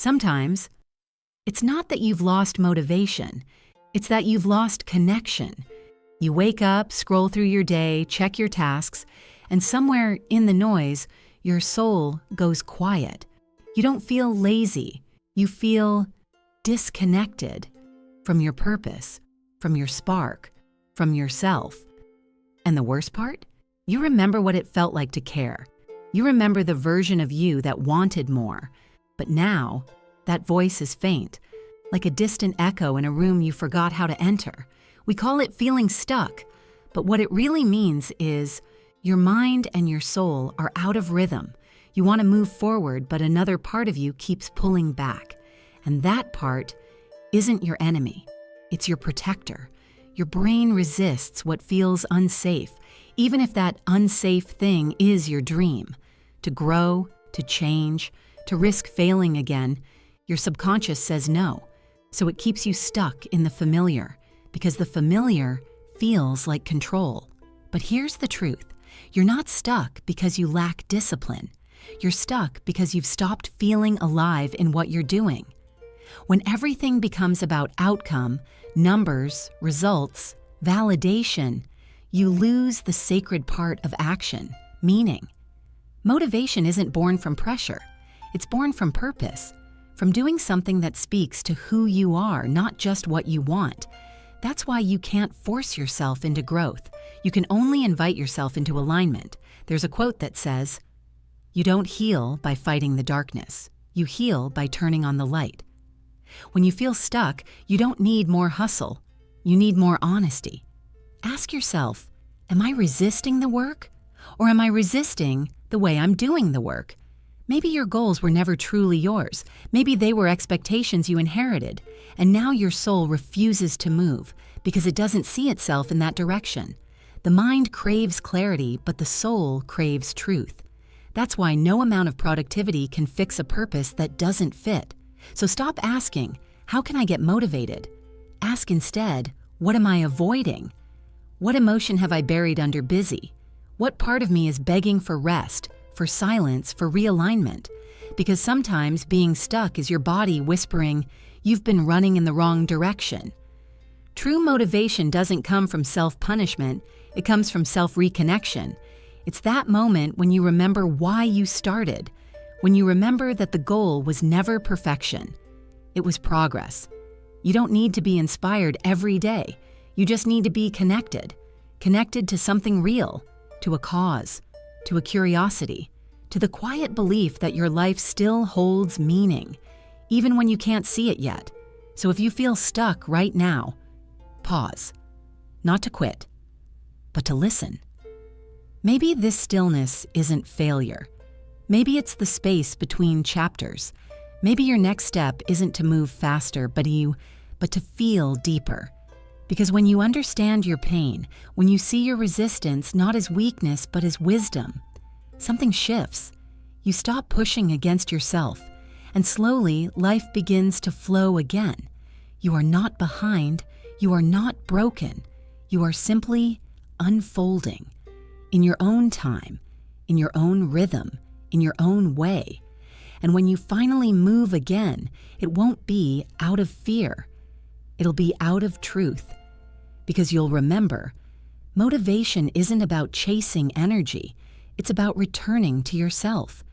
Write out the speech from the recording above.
Sometimes, it's not that you've lost motivation, it's that you've lost connection. You wake up, scroll through your day, check your tasks, and somewhere in the noise, your soul goes quiet. You don't feel lazy, you feel disconnected from your purpose, from your spark, from yourself. And the worst part? You remember what it felt like to care. You remember the version of you that wanted more. But now, that voice is faint, like a distant echo in a room you forgot how to enter. We call it feeling stuck, but what it really means is your mind and your soul are out of rhythm. You want to move forward, but another part of you keeps pulling back. And that part isn't your enemy. It's your protector. Your brain resists what feels unsafe, even if that unsafe thing is your dream. To grow, to change, to risk failing again, your subconscious says no. So it keeps you stuck in the familiar, because the familiar feels like control. But here's the truth. You're not stuck because you lack discipline. You're stuck because you've stopped feeling alive in what you're doing. When everything becomes about outcome, numbers, results, validation, you lose the sacred part of action, meaning. Motivation isn't born from pressure. It's born from purpose, from doing something that speaks to who you are, not just what you want. That's why you can't force yourself into growth. You can only invite yourself into alignment. There's a quote that says, "You don't heal by fighting the darkness. You heal by turning on the light." When you feel stuck, you don't need more hustle. You need more honesty. Ask yourself, am I resisting the work? Or am I resisting the way I'm doing the work? Maybe your goals were never truly yours. Maybe they were expectations you inherited, and now your soul refuses to move because it doesn't see itself in that direction. The mind craves clarity, but the soul craves truth. That's why no amount of productivity can fix a purpose that doesn't fit. So stop asking, how can I get motivated? Ask instead, what am I avoiding? What emotion have I buried under busy? What part of me is begging for rest, for silence, for realignment? Because sometimes being stuck is your body whispering, you've been running in the wrong direction. True motivation doesn't come from self-punishment, it comes from self-reconnection. It's that moment when you remember why you started, when you remember that the goal was never perfection. It was progress. You don't need to be inspired every day. You just need to be connected to something real, to a cause, to a curiosity, to the quiet belief that your life still holds meaning, even when you can't see it yet. So if you feel stuck right now, pause. Not to quit, but to listen. Maybe this stillness isn't failure. Maybe it's the space between chapters. Maybe your next step isn't to move faster, but to feel deeper. Because when you understand your pain, when you see your resistance not as weakness but as wisdom, something shifts. You stop pushing against yourself, and slowly life begins to flow again. You are not behind, you are not broken. You are simply unfolding in your own time, in your own rhythm, in your own way. And when you finally move again, it won't be out of fear. It'll be out of truth. Because you'll remember, motivation isn't about chasing energy. It's about returning to yourself.